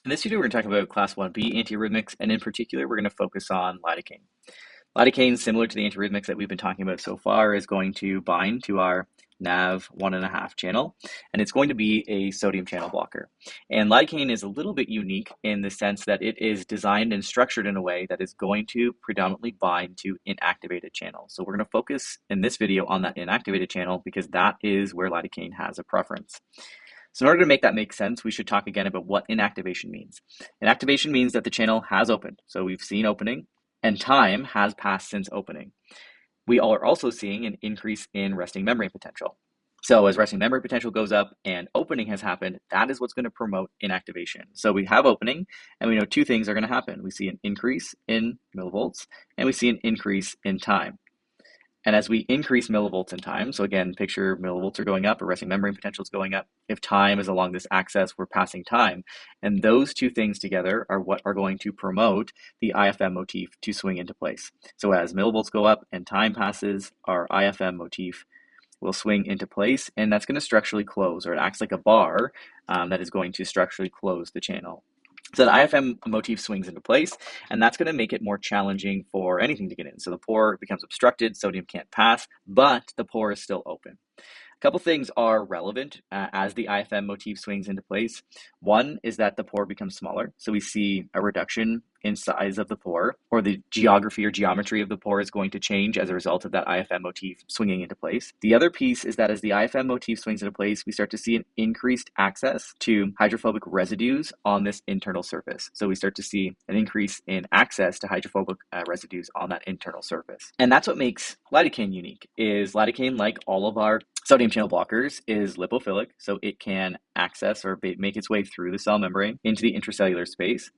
In this video, we're going to talk about Class 1B antiarrhythmics, and in particular, we're going to focus on lidocaine. Lidocaine, similar to the antiarrhythmics that we've been talking about so far, is going to bind to our NaV 1.5 channel, and it's going to be a sodium channel blocker. And lidocaine is a little bit unique in the sense that it is designed and structured in a way that is going to predominantly bind to inactivated channels. So we're going to focus in this video on that inactivated channel because that is where lidocaine has a preference. So in order to make that make sense, we should talk again about what inactivation means. Inactivation means that the channel has opened. So we've seen opening and time has passed since opening. We are also seeing an increase in resting membrane potential. So as resting membrane potential goes up and opening has happened, that is what's going to promote inactivation. So we have opening and we know two things are going to happen. We see an increase in millivolts and we see an increase in time. And as we increase millivolts in time, so again, picture millivolts are going up, or resting membrane potential is going up. If time is along this axis, we're passing time. And those two things together are what are going to promote the IFM motif to swing into place. So as millivolts go up and time passes, our IFM motif will swing into place, and that's going to structurally close, or it acts like a bar that is going to structurally close the channel. So the IFM motif swings into place, and that's going to make it more challenging for anything to get in. So the pore becomes obstructed, sodium can't pass, but the pore is still open. A couple things are relevant as the IFM motif swings into place. One is that the pore becomes smaller. So we see a reduction in size of the pore, or the geography or geometry of the pore is going to change as a result of that IFM motif swinging into place. The other piece is that as the IFM motif swings into place, we start to see an increased access to hydrophobic residues on this internal surface. So we start to see an increase in access to hydrophobic residues on that internal surface. And that's what makes lidocaine unique, is lidocaine, like all of our sodium channel blockers, is lipophilic, so it can access or make its way through the cell membrane into the intracellular space.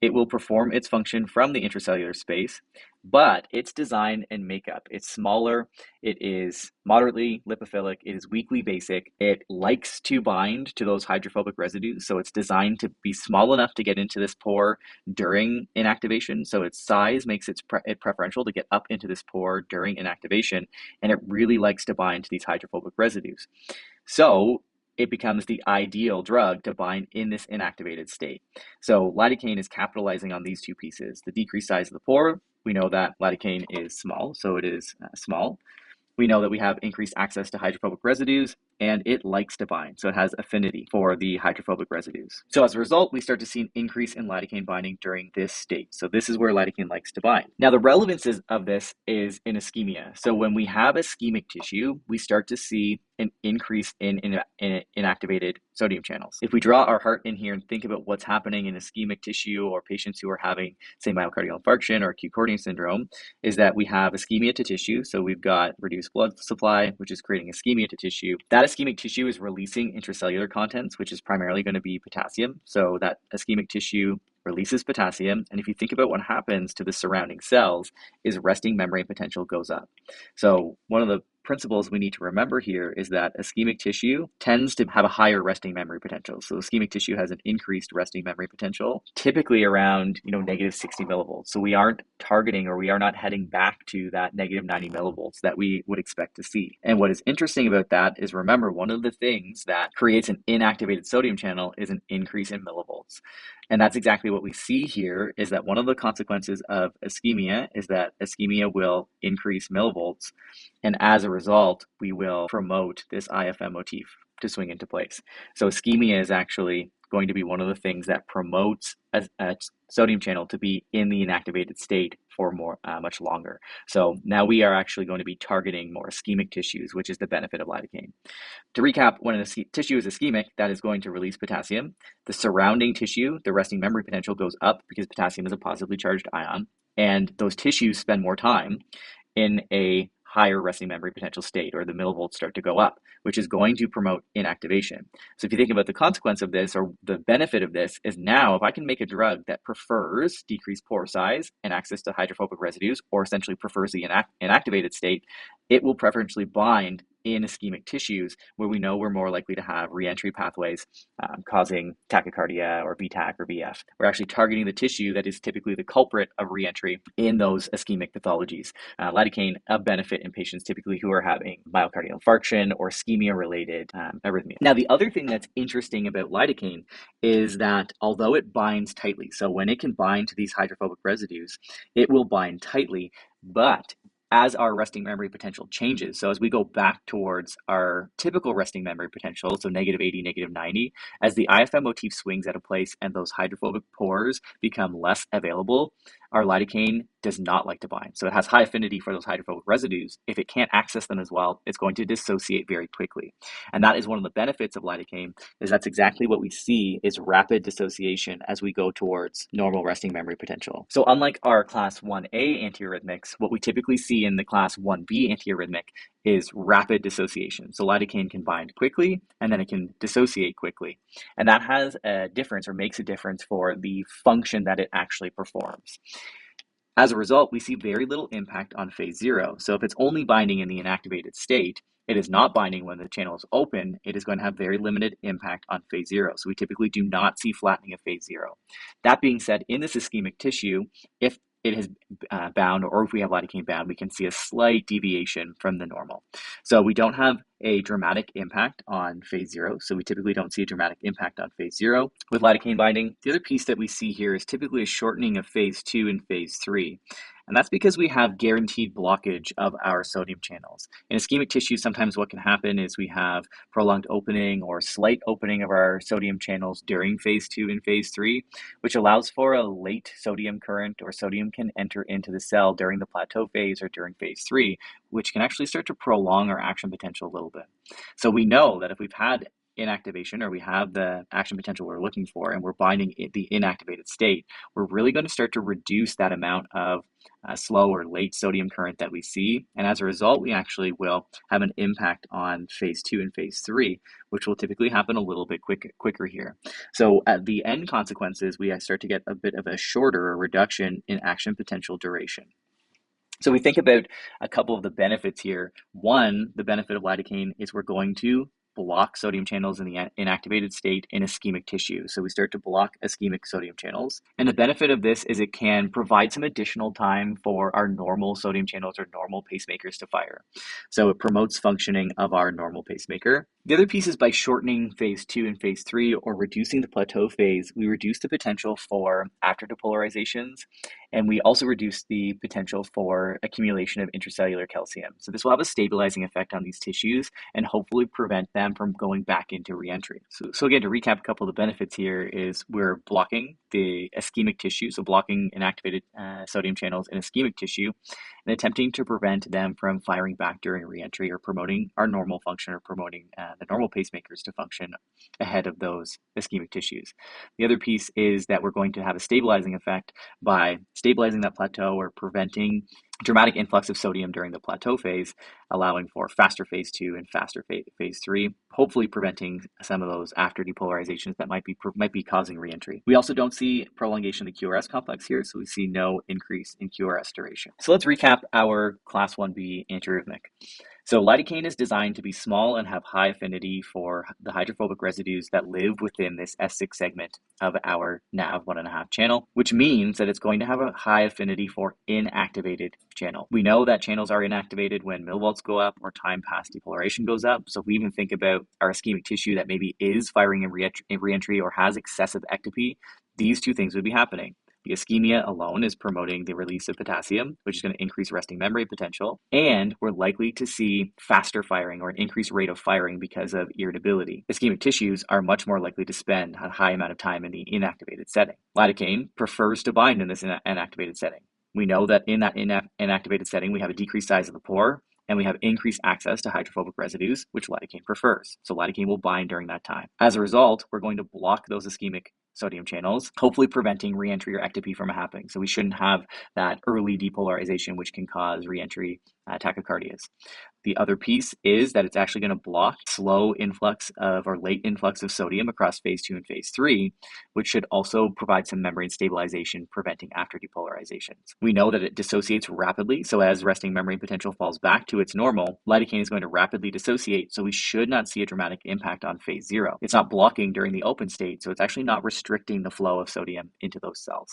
It will perform its function from the intracellular space, but its design and makeup, it's smaller, it is moderately lipophilic, it is weakly basic, it likes to bind to those hydrophobic residues, so it's designed to be small enough to get into this pore during inactivation, so its size makes it preferential to get up into this pore during inactivation, and it really likes to bind to these hydrophobic residues. So it becomes the ideal drug to bind in this inactivated state. So lidocaine is capitalizing on these two pieces. The decreased size of the pore, we know that lidocaine is small, so it is small. We know that we have increased access to hydrophobic residues, and it likes to bind. So it has affinity for the hydrophobic residues. So as a result, we start to see an increase in lidocaine binding during this state. So this is where lidocaine likes to bind. Now, the relevance of this is in ischemia. So when we have ischemic tissue, we start to see an increase in inactivated sodium channels. If we draw our heart in here and think about what's happening in ischemic tissue or patients who are having, say, myocardial infarction or acute coronary syndrome, is that we have ischemia to tissue. So we've got reduced blood supply, which is creating ischemia to tissue. That ischemic tissue is releasing intracellular contents, which is primarily going to be potassium. So that ischemic tissue releases potassium. And if you think about what happens to the surrounding cells, is resting membrane potential goes up. So one of the principles we need to remember here is that ischemic tissue tends to have a higher resting memory potential. So ischemic tissue has an increased resting memory potential, typically around negative 60 millivolts. So we aren't targeting, or we are not heading back to that negative 90 millivolts that we would expect to see. And what is interesting about that is, remember, one of the things that creates an inactivated sodium channel is an increase in millivolts. And that's exactly what we see here, is that one of the consequences of ischemia is that ischemia will increase millivolts. And as a result, we will promote this IFM motif to swing into place. So ischemia is actually going to be one of the things that promotes a sodium channel to be in the inactivated state for much longer. So now we are actually going to be targeting more ischemic tissues, which is the benefit of lidocaine. To recap, when a tissue is ischemic, that is going to release potassium. The surrounding tissue, the resting memory potential, goes up because potassium is a positively charged ion, and those tissues spend more time in a higher resting memory potential state, or the millivolts start to go up, which is going to promote inactivation. So if you think about the consequence of this, or the benefit of this, is now if I can make a drug that prefers decreased pore size and access to hydrophobic residues, or essentially prefers the inactivated state, it will preferentially bind in ischemic tissues where we know we're more likely to have reentry pathways causing tachycardia or VTAC or VF. We're actually targeting the tissue that is typically the culprit of reentry in those ischemic pathologies. Lidocaine, a benefit in patients typically who are having myocardial infarction or ischemia-related arrhythmia. Now, the other thing that's interesting about lidocaine is that although it binds tightly, so when it can bind to these hydrophobic residues, it will bind tightly, but as our resting memory potential changes, so as we go back towards our typical resting memory potential, so -80, -90, as the IFM motif swings out of place and those hydrophobic pores become less available, our lidocaine does not like to bind. So it has high affinity for those hydrophobic residues. If it can't access them as well, it's going to dissociate very quickly. And that is one of the benefits of lidocaine, is that's exactly what we see is rapid dissociation as we go towards normal resting memory potential. So unlike our class 1A antiarrhythmics, what we typically see in the class 1B antiarrhythmic is rapid dissociation. So lidocaine can bind quickly and then it can dissociate quickly. And that has a difference or makes a difference for the function that it actually performs. As a result, we see very little impact on phase 0. So if it's only binding in the inactivated state, it is not binding when the channel is open, it is going to have very limited impact on phase 0. So we typically do not see flattening of phase 0. That being said, in this ischemic tissue, if it has bound, or if we have lidocaine bound, we can see a slight deviation from the normal. So we don't have a dramatic impact on phase 0. So we typically don't see a dramatic impact on phase 0 with lidocaine binding. The other piece that we see here is typically a shortening of phase 2 and phase 3. And that's because we have guaranteed blockage of our sodium channels. In ischemic tissue, sometimes what can happen is we have prolonged opening or slight opening of our sodium channels during phase 2 and phase 3, which allows for a late sodium current, or sodium can enter into the cell during the plateau phase or during phase 3, which can actually start to prolong our action potential a little bit. So we know that if we've had inactivation, or we have the action potential we're looking for, and we're binding the inactivated state, we're really going to start to reduce that amount of slow or late sodium current that we see. And as a result, we actually will have an impact on phase 2 and phase 3, which will typically happen a little bit quicker here. So at the end consequences, we start to get a bit of a shorter reduction in action potential duration. So we think about a couple of the benefits here. One, the benefit of lidocaine is we're going to block sodium channels in the inactivated state in ischemic tissue. So we start to block ischemic sodium channels. And the benefit of this is it can provide some additional time for our normal sodium channels or normal pacemakers to fire. So it promotes functioning of our normal pacemaker. The other piece is by shortening phase 2 and phase 3, or reducing the plateau phase, we reduce the potential for afterdepolarizations, and we also reduce the potential for accumulation of intracellular calcium. So this will have a stabilizing effect on these tissues and hopefully prevent them from going back into reentry. So again, to recap a couple of the benefits here is we're blocking the ischemic tissue, so blocking inactivated sodium channels in ischemic tissue, and attempting to prevent them from firing back during reentry, or promoting our normal function, or promoting the normal pacemakers to function ahead of those ischemic tissues. The other piece is that we're going to have a stabilizing effect by stabilizing that plateau, or preventing dramatic influx of sodium during the plateau phase, allowing for faster phase 2 and faster phase 3, hopefully preventing some of those after depolarizations that might be causing reentry. We also don't see prolongation of the QRS complex here, so we see no increase in QRS duration. So let's recap our class 1B antiarrhythmic. So lidocaine is designed to be small and have high affinity for the hydrophobic residues that live within this S6 segment of our NAV 1.5 channel, which means that it's going to have a high affinity for inactivated channel. We know that channels are inactivated when millivolts go up or time past depolarization goes up. So if we even think about our ischemic tissue that maybe is firing in reentry or has excessive ectopy, these two things would be happening. The ischemia alone is promoting the release of potassium, which is going to increase resting memory potential, and we're likely to see faster firing, or an increased rate of firing, because of irritability. Ischemic tissues are much more likely to spend a high amount of time in the inactivated setting. Lidocaine prefers to bind in this inactivated setting. We know that in that inactivated setting, we have a decreased size of the pore, and we have increased access to hydrophobic residues, which lidocaine prefers. So lidocaine will bind during that time. As a result, we're going to block those ischemic sodium channels, hopefully preventing reentry or ectopy from happening. So we shouldn't have that early depolarization, which can cause reentry tachycardias. The other piece is that it's actually going to block slow influx of or late influx of sodium across phase 2 and phase 3, which should also provide some membrane stabilization, preventing afterdepolarizations. We know that it dissociates rapidly, so as resting membrane potential falls back to its normal, lidocaine is going to rapidly dissociate, so we should not see a dramatic impact on phase 0. It's not blocking during the open state, so it's actually not restricting the flow of sodium into those cells.